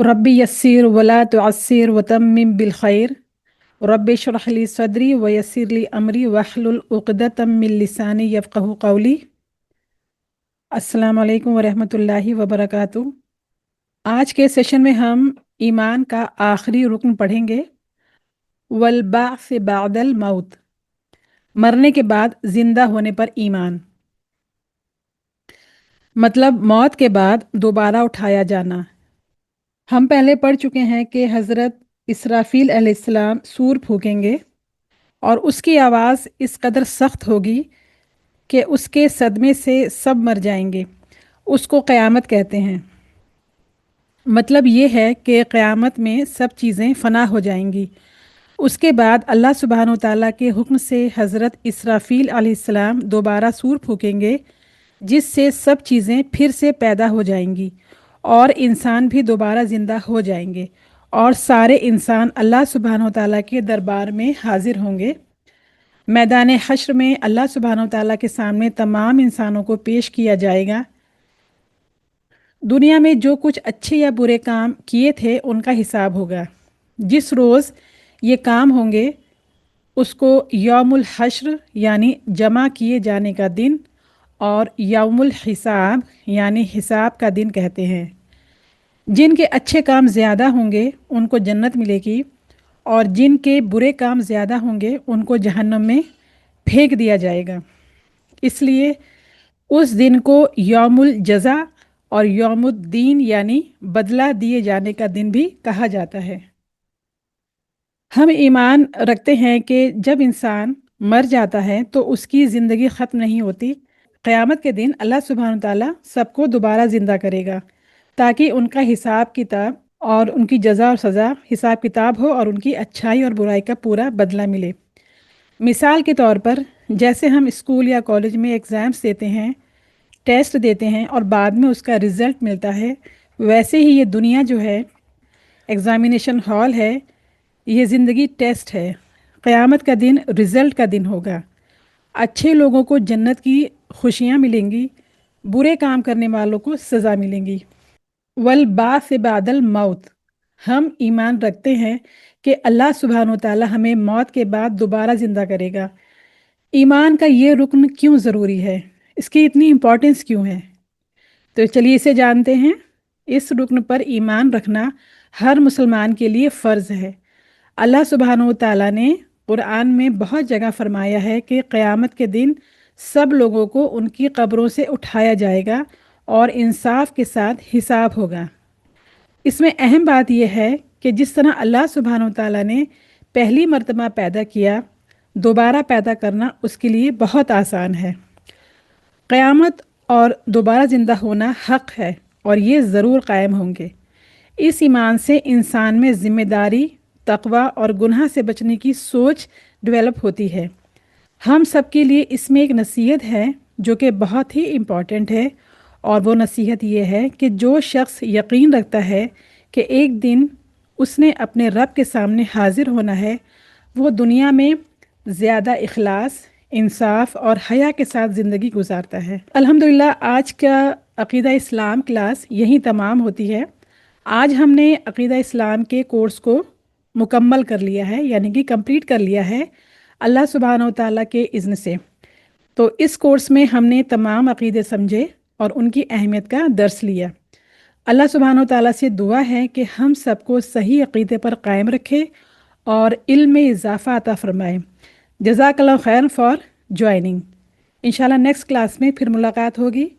रब्बी यस्सिर वला तुअस्सिर वतम्मिम बिलखैर रब्बि इश्रह ली सदरी वयस्सिर ली अमरी वहलुल उक़दतम मिन लिसानी यफ़क़हू क़ौली। अस्सलामु अलैकुम वरहमतुल्लाहि वबरकातुहू। आज के सेशन में हम ईमान का आखिरी रुकन पढ़ेंगे, वल बाअस बादल मौत, मरने के बाद जिंदा होने पर ईमान। मतलब मौत के बाद दोबारा उठाया जाना। हम पहले पढ़ चुके हैं कि हज़रत इसराफील अलैहिस्सलाम सूर फूकेंगे और उसकी आवाज़ इस कदर सख्त होगी कि उसके सदमे से सब मर जाएंगे। उसको क़यामत कहते हैं। मतलब ये है कि क़यामत में सब चीज़ें फ़ना हो जाएंगी। उसके बाद अल्लाह सुब्हानहू तआला के हुक्म से हज़रत इसराफील अलैहिस्सलाम दोबारा सूर फूकेंगे, जिससे सब चीज़ें फिर से पैदा हो जाएंगी और इंसान भी दोबारा ज़िंदा हो जाएंगे और सारे इंसान अल्लाह सुब्हानहू तआला के दरबार में हाजिर होंगे। मैदान हश्र में अल्लाह सुब्हानहू तआला के सामने तमाम इंसानों को पेश किया जाएगा। दुनिया में जो कुछ अच्छे या बुरे काम किए थे उनका हिसाब होगा। जिस रोज़ ये काम होंगे उसको यौमुल हश्र यानी जमा किए जाने का दिन और यौमुल हिसाब यानी हिसाब का दिन कहते हैं। जिनके अच्छे काम ज़्यादा होंगे उनको जन्नत मिलेगी और जिनके बुरे काम ज़्यादा होंगे उनको जहन्नम में फेंक दिया जाएगा। इसलिए उस दिन को यौमुल जज़ा और यौमुद्दीन यानी बदला दिए जाने का दिन भी कहा जाता है। हम ईमान रखते हैं कि जब इंसान मर जाता है तो उसकी ज़िंदगी ख़त्म नहीं होती। क़यामत के दिन अल्लाह सुब्हानहू तआला सबको दोबारा ज़िंदा करेगा ताकि उनका हिसाब किताब और उनकी जज़ा और सज़ा हिसाब किताब हो और उनकी अच्छाई और बुराई का पूरा बदला मिले। मिसाल के तौर पर जैसे हम स्कूल या कॉलेज में एग्ज़ाम्स देते हैं, टेस्ट देते हैं और बाद में उसका रिज़ल्ट मिलता है, वैसे ही ये दुनिया जो है एग्ज़ामिनेशन हॉल है, ये ज़िंदगी टेस्ट है। क़यामत का दिन रिज़ल्ट का दिन होगा। अच्छे लोगों को जन्नत की खुशियाँ मिलेंगी, बुरे काम करने वालों को सज़ा मिलेंगी। वल बाअस बादल मौत, हम ईमान रखते हैं कि अल्लाह सुब्हानहू तआला हमें मौत के बाद दोबारा ज़िंदा करेगा। ईमान का ये रुकन क्यों ज़रूरी है, इसकी इतनी इम्पोर्टेंस क्यों है, तो चलिए इसे जानते हैं। इस रुकन पर ईमान रखना हर मुसलमान के लिए फ़र्ज़ है। अल्लाह सुब्हानहू तआला ने कुरान में बहुत जगह फरमाया है कि क़यामत के दिन सब लोगों को उनकी कब्रों से उठाया जाएगा और इंसाफ के साथ हिसाब होगा। इसमें अहम बात यह है कि जिस तरह अल्लाह सुब्हानहू तआला ने पहली मर्तबा पैदा किया, दोबारा पैदा करना उसके लिए बहुत आसान है। क़यामत और दोबारा ज़िंदा होना हक़ है और ये ज़रूर कायम होंगे। इस ईमान से इंसान में ज़िम्मेदारी, तक़वा और गुनाह से बचने की सोच डेवलप होती है। हम सब के लिए इसमें एक नसीहत है जो कि बहुत ही इम्पॉर्टेंट है और वो नसीहत ये है कि जो शख्स यकीन रखता है कि एक दिन उसने अपने रब के सामने हाजिर होना है, वो दुनिया में ज़्यादा इखलास, इंसाफ और हया के साथ ज़िंदगी गुजारता है। अल्हम्दुलिल्लाह आज का अक़ीदा इस्लाम क्लास यहीं तमाम होती है। आज हमने अक़ीदा इस्लाम के कोर्स को मुकम्मल कर लिया है, यानी कि कंप्लीट कर लिया है अल्लाह सुब्हानहू तआला के इज़्न से। तो इस कोर्स में हमने तमाम अक़ीदे समझे और उनकी अहमियत का दर्स लिया। अल्लाह सुब्हानहू तआला से दुआ है कि हम सबको सही अक़ीदे पर कायम रखे और इल्म में इजाफ़ा अता फ़रमाए। जज़ाकल्लाहु खैरन फॉर ज्वाइनिंग। इंशाल्लाह नेक्स्ट क्लास में फिर मुलाकात होगी।